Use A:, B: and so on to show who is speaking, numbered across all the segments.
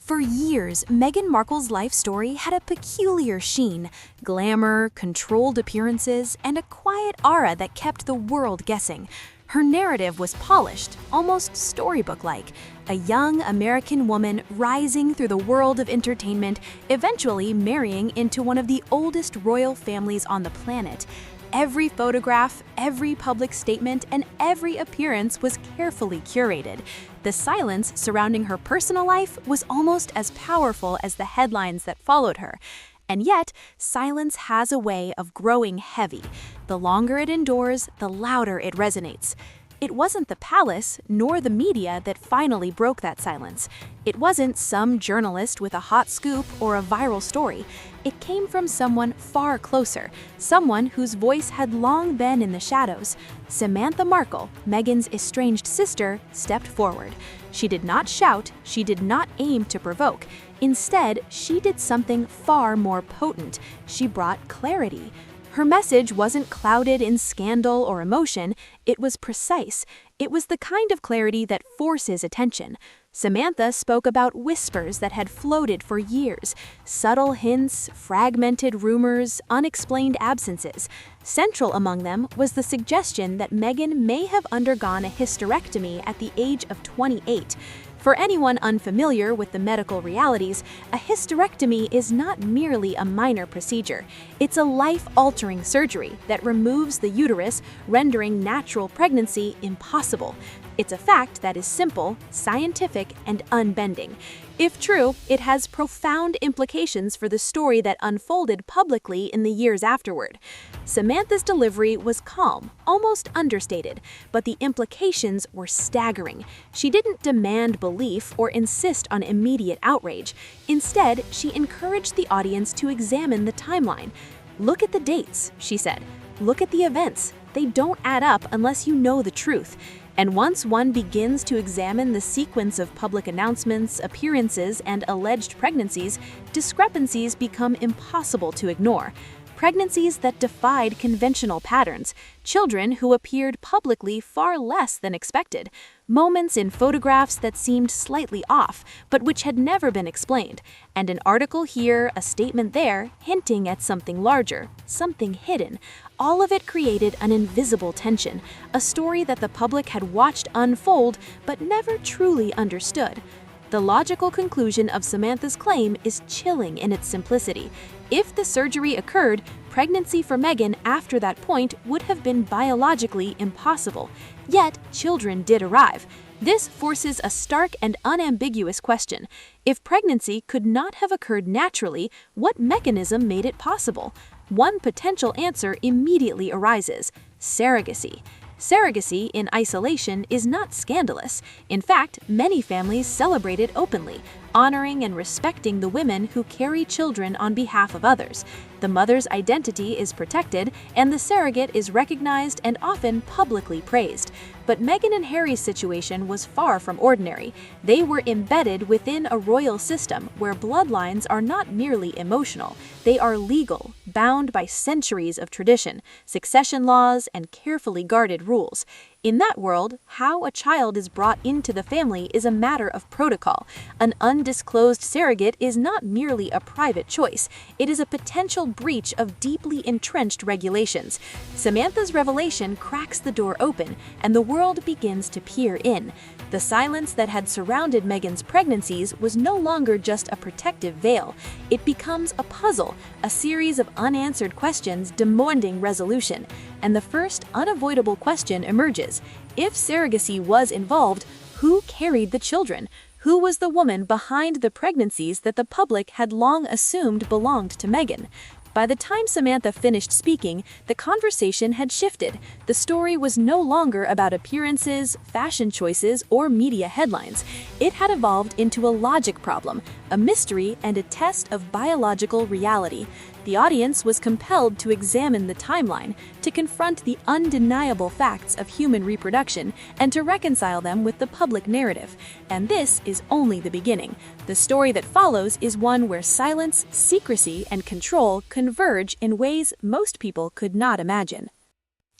A: For years, Meghan Markle's life story had a peculiar sheen, glamour, controlled appearances, and a quiet aura that kept the world guessing. Her narrative was polished, almost storybook-like, a young American woman rising through the world of entertainment, eventually marrying into one of the oldest royal families on the planet. Every photograph, every public statement, and every appearance was carefully curated. The silence surrounding her personal life was almost as powerful as the headlines that followed her. And yet, silence has a way of growing heavy. The longer it endures, the louder it resonates. It wasn't the palace, nor the media that finally broke that silence. It wasn't some journalist with a hot scoop or a viral story. It came from someone far closer, someone whose voice had long been in the shadows. Samantha Markle, Meghan's estranged sister, stepped forward. She did not shout, she did not aim to provoke. Instead, she did something far more potent. She brought clarity. Her message wasn't clouded in scandal or emotion, it was precise. It was the kind of clarity that forces attention. Samantha spoke about whispers that had floated for years, subtle hints, fragmented rumors, unexplained absences. Central among them was the suggestion that Meghan may have undergone a hysterectomy at the age of 28. For anyone unfamiliar with the medical realities, a hysterectomy is not merely a minor procedure. It's a life-altering surgery that removes the uterus, rendering natural pregnancy impossible. It's a fact that is simple, scientific, and unbending. If true, it has profound implications for the story that unfolded publicly in the years afterward. Samantha's delivery was calm, almost understated, but the implications were staggering. She didn't demand belief or insist on immediate outrage. Instead, she encouraged the audience to examine the timeline. "Look at the dates," she said. "Look at the events. They don't add up unless you know the truth." And once one begins to examine the sequence of public announcements, appearances, and alleged pregnancies, discrepancies become impossible to ignore. Pregnancies that defied conventional patterns, children who appeared publicly far less than expected, moments in photographs that seemed slightly off, but which had never been explained, and an article here, a statement there, hinting at something larger, something hidden. All of it created an invisible tension, a story that the public had watched unfold but never truly understood. The logical conclusion of Samantha's claim is chilling in its simplicity. If the surgery occurred, pregnancy for Meghan after that point would have been biologically impossible. Yet, children did arrive. This forces a stark and unambiguous question. If pregnancy could not have occurred naturally, what mechanism made it possible? One potential answer immediately arises: surrogacy. Surrogacy in isolation is not scandalous. In fact, many families celebrate it openly, honoring and respecting the women who carry children on behalf of others. The mother's identity is protected, and the surrogate is recognized and often publicly praised. But Meghan and Harry's situation was far from ordinary. They were embedded within a royal system where bloodlines are not merely emotional. They are legal, bound by centuries of tradition, succession laws, and carefully guarded rules. In that world, how a child is brought into the family is a matter of protocol. An undisclosed surrogate is not merely a private choice. It is a potential breach of deeply entrenched regulations. Samantha's revelation cracks the door open, and the world begins to peer in. The silence that had surrounded Meghan's pregnancies was no longer just a protective veil. It becomes a puzzle, a series of unanswered questions demanding resolution. And the first unavoidable question emerges. If surrogacy was involved, who carried the children? Who was the woman behind the pregnancies that the public had long assumed belonged to Meghan? By the time Samantha finished speaking, the conversation had shifted. The story was no longer about appearances, fashion choices, or media headlines. It had evolved into a logic problem, a mystery, and a test of biological reality. The audience was compelled to examine the timeline, to confront the undeniable facts of human reproduction, and to reconcile them with the public narrative. And this is only the beginning. The story that follows is one where silence, secrecy, and control converge in ways most people could not imagine.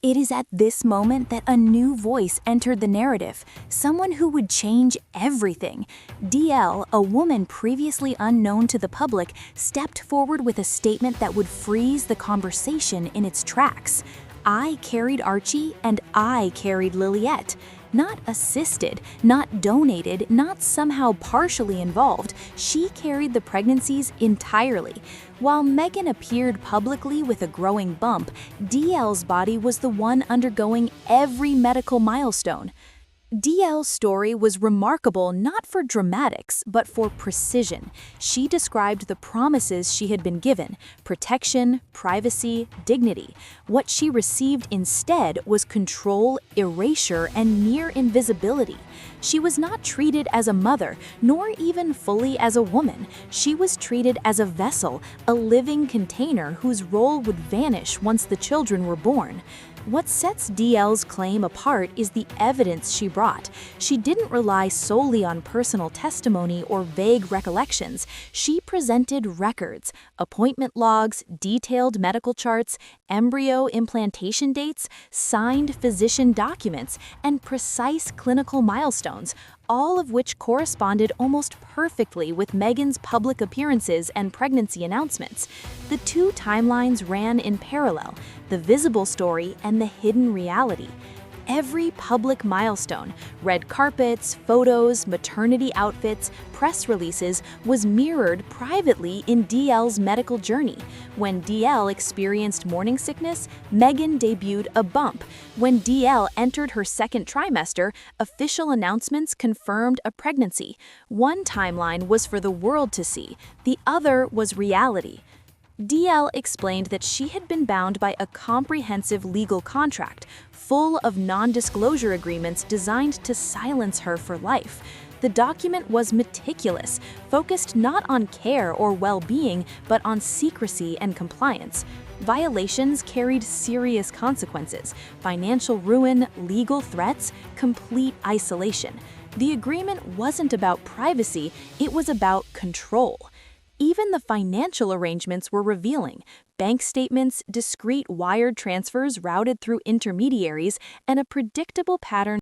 A: It is at this moment that a new voice entered the narrative, someone who would change everything. DL, a woman previously unknown to the public, stepped forward with a statement that would freeze the conversation in its tracks. "I carried Archie and I carried Liliette." Not assisted, not donated, not somehow partially involved, she carried the pregnancies entirely. While Meghan appeared publicly with a growing bump, DL's body was the one undergoing every medical milestone. DL's story was remarkable not for dramatics, but for precision. She described the promises she had been given: protection, privacy, dignity. What she received instead was control, erasure, and near invisibility. She was not treated as a mother, nor even fully as a woman. She was treated as a vessel, a living container whose role would vanish once the children were born. What sets DL's claim apart is the evidence she brought. She didn't rely solely on personal testimony or vague recollections. She presented records, appointment logs, detailed medical charts, embryo implantation dates, signed physician documents, and precise clinical milestones, all of which corresponded almost perfectly with Meghan's public appearances and pregnancy announcements. The two timelines ran in parallel: the visible story and the hidden reality. Every public milestone, red carpets, photos, maternity outfits, press releases, was mirrored privately in DL's medical journey. When DL experienced morning sickness, Meghan debuted a bump. When DL entered her second trimester, official announcements confirmed a pregnancy. One timeline was for the world to see, the other was reality. DL explained that she had been bound by a comprehensive legal contract, full of non-disclosure agreements designed to silence her for life. The document was meticulous, focused not on care or well-being, but on secrecy and compliance. Violations carried serious consequences: financial ruin, legal threats, complete isolation. The agreement wasn't about privacy, it was about control. Even the financial arrangements were revealing: bank statements, discreet wired transfers routed through intermediaries, and a predictable pattern